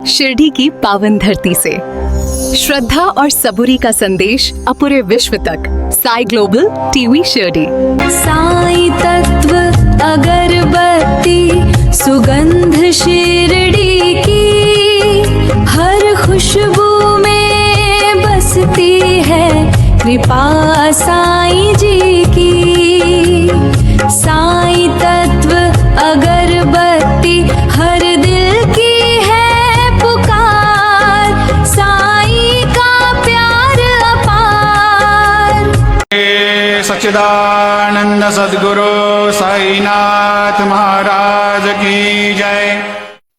शिरडी की पावन धरती से श्रद्धा और सबूरी का संदेश अपूरे विश्व तक। Sai global TV Shirdi. साई तत्व अगरबत्ती सुगंध शिरडी की, हर खुशबू में बसती है कृपा साई जी की। साई तत्व अगरबत्ती हर दिल की है पुकार, साई का प्यार अपार। सच्चिदानंद सद्गुरु साईनाथ महाराज की जय।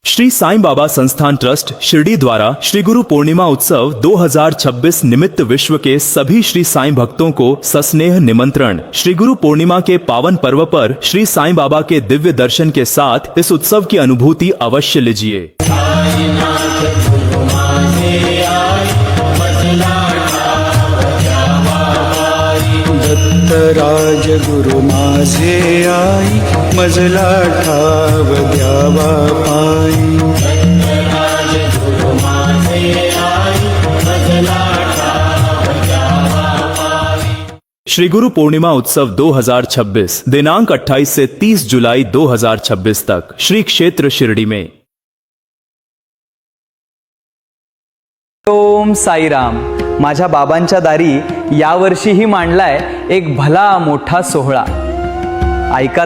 श्री साईं बाबा संस्थान ट्रस्ट शिरडी द्वारा श्री गुरु पूर्णिमा उत्सव 2026 निमित्त विश्व के सभी श्री साईं भक्तों को सस्नेह निमंत्रण। श्री गुरु पूर्णिमा के पावन पर्व पर श्री साईं बाबा के दिव्य दर्शन के साथ इस उत्सव की अनुभूति अवश्य लीजिए। दत्तराज गुरु माझे आई, मजला ठाव द्यावा पाई। दत्तराज गुरु माझे आई, मजला ठाव द्यावा पाई। श्री गुरु पूर्णिमा उत्सव 2026 दिनांक 28 से 30 जुलाई 2026 तक श्री क्षेत्र शिरडी में। ओम साईराम। माझ्या बाबांच्या दारी यावर्षीही मांडलाय एक भला मोठा सोहळा। ऐका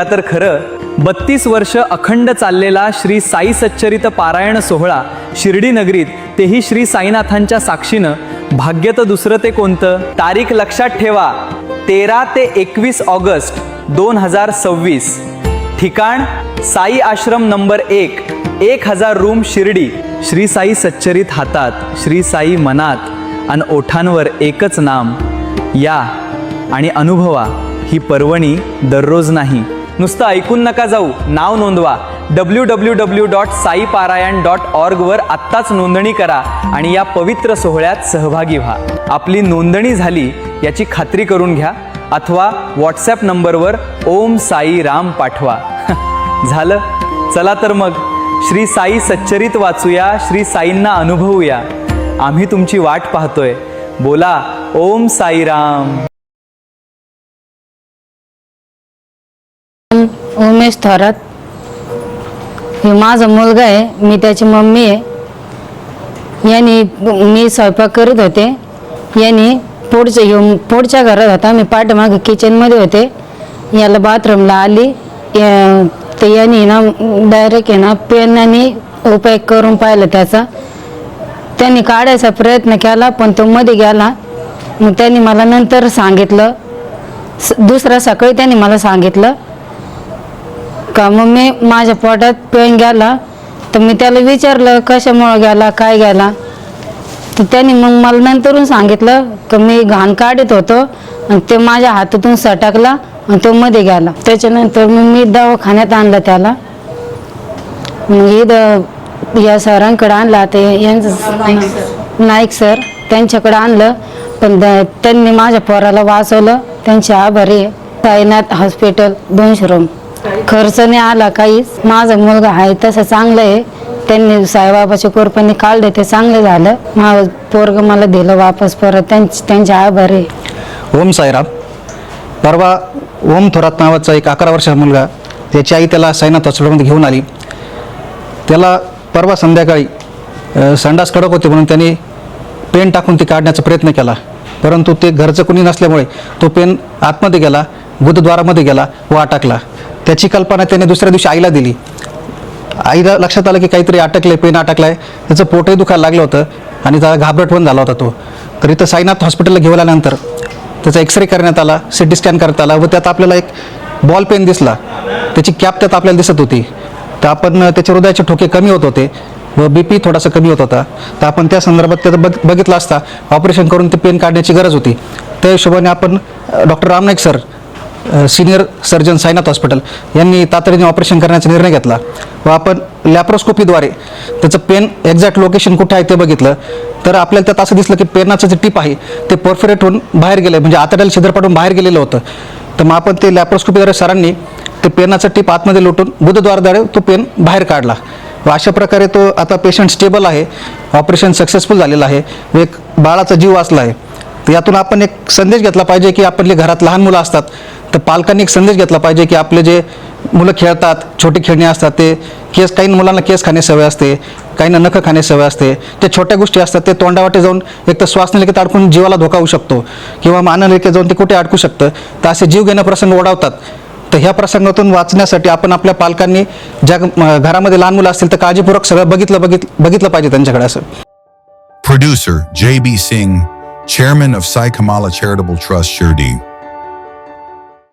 तर खरं 32 वर्ष अखंड चाललेला श्री साई सच्चरित पारायण सोहळा शिर्डी नगरीत, तेही श्री साईनाथांच्या साक्षीनं। भाग्य तर दुसरं ते कोणतं? तारीख लक्षात ठेवा, 13 ते 21 ऑगस्ट 2026। ठिकाण साई आश्रम नंबर 1, 1000 रूम शिर्डी। श्री साई सच्चरित हातात, श्री साई मनात आणि ओठांवर एकच नाम। या आणि अनुभवा ही पर्वणी दररोज नाही, नुसतं ऐकून नका जाऊ, नाव नोंदवा। www.saiparayan.org वर आत्ताच नोंदणी करा आणि या पवित्र सोहळ्यात सहभागी व्हा। आपली नोंदणी झाली याची खात्री करून घ्या अथवा व्हॉट्सॲप नंबरवर ओम साई राम पाठवा। झालं, चला तर मग श्री साई सच्चरित वाचूया, श्री साईंना अनुभवूया। आम्ही तुमची वाट पाहतोय। बोला ओम साईराम। उमेश थोरात, हे माझा मुलगा आहे, मी त्याची मम्मी आहे। यांनी मी स्वयंपाक करत होते, यांनी पुढच्या घरात होता, मी पाठीमागे किचनमध्ये होते। याला बाथरूमला आली तर यांनी ना डायरेक्ट आहे ना पेनाने उपयोग करून पाहिलं त्याचा। त्यांनी काढायचा प्रयत्न केला पण तो मध्ये गेला। मग त्यांनी मला नंतर सांगितलं, दुसऱ्या सकाळी त्यांनी मला सांगितलं का मम्मी माझ्या पोटात पेन गेला। तर मी त्याला विचारलं कशामुळे गेला, काय गेला। तर त्यांनी मग मला नंतरून सांगितलं की मी घाण काढत होतो आणि ते माझ्या हातातून सटकला आणि तो मध्ये गेला। त्याच्यानंतर मग मी दवाखान्यात आणलं त्याला। मग इथं या सरांकडे आणला, ते यांचं नाईक सर, त्यांच्याकडे आणलं पण त्यांनी माझ्या पोराला वाचवलं, त्यांचे आभारी आहे। साईनाथ हॉस्पिटल 200 रूम, खर्च नाही आला काहीच। माझा मुलगा आहे तसं चांगलं आहे, त्यांनी साईबाबाच्या कृपेने काढले, ते चांगलं झालं। माझं पोरग मला दिलं वापस परत, त्यांचे आभारी आहे। ओम साईराम। परवा ओम थोरात नावाचा एक 11 वर्षाचा मुलगा, त्याची आई त्याला साईनाथ हॉस्पिटलमध्ये घेऊन आली। त्याला परवा संध्याकाळी संडास कडक होते म्हणून त्याने पेन टाकून ती काढण्याचा प्रयत्न केला, परंतु ते घरचं कुणी नसल्यामुळे तो पेन आतमध्ये गेला, गुदद्वारामध्ये गेला व अटकला। त्याची कल्पना त्याने दुसऱ्या दिवशी आईला दिली। आईला लक्षात आलं की काहीतरी अटकलंय, पेन अटकलाय। त्याचं पोटही दुखायला लागलं होतं आणि त्याला घाबरट पण झाला होता तो। तर इथं साईनाथ हॉस्पिटलला घेऊन आल्यानंतर त्याचा एक्सरे करण्यात आला, सिटी स्कॅन करण्यात आला व त्यात आपल्याला एक बॉल पेन दिसला, त्याची कॅप त्यात आपल्याला दिसत होती। तर आपण त्याचे हृदयाचे ठोके कमी होत होते व BP थोडासा कमी होत होता। तर आपण त्या संदर्भात त्याचं बघितलं असता ऑपरेशन करून ते पेन काढण्याची गरज होती। त्या हिशोबाने आपण doctor Ram Naik sir, senior surgeon Sainath hospital यांनी तातडीने ऑपरेशन करण्याचा निर्णय घेतला व आपण लॅप्रोस्कोपीद्वारे त्याचं पेन एक्झॅक्ट लोकेशन कुठे आहे ते बघितलं। तर आपल्याला त्यात असं दिसलं की पेनाचं जे टिप आहे ते परफोरेट होऊन बाहेर गेलं, म्हणजे आतड्याला छिद्र पडून बाहेर गेलेलं होतं। तर मग आपण ते लॅप्रोस्कोपीद्वारे सरांनी ते पेनाचं टिप आतमध्ये लोटून गुदद्वाराद्वारे तो पेन बाहेर काढला व अशा प्रकारे तो आता पेशंट स्टेबल आहे, ऑपरेशन सक्सेसफुल झालेलं आहे व एक बाळाचा जीव वाचला आहे. तर यातून आपण एक संदेश घेतला पाहिजे की आपले घरात लहान मुलं असतात तर पालकांनी एक संदेश घेतला पाहिजे की आपले जे मुलं खेळतात, छोटी खेळणी असतात, ते केस, काही मुलांना केस खाणे सवय असते, काहींना नखं खाणे सवय असते, त्या छोट्या गोष्टी असतात ते तोंडावाटे जाऊन एक तर श्वासनलिकेत अडकून जीवाला धोका होऊ शकतो किंवा माननलिकेत जाऊन ते कुठे अडकू शकतं. तर असे जीव घेणं प्रसंग ओढावतात. तर ह्या प्रसंगातून वाचण्यासाठी आपण आपल्या पालकांनी ज्या घरामध्ये लहान मुलं असतील तर काळजीपूर्वक सगळं बघितलं पाहिजे त्यांच्याकडे असं. Producer J.B. Singh, Chairman of Sai Kamala Charitable Trust, Shirdi.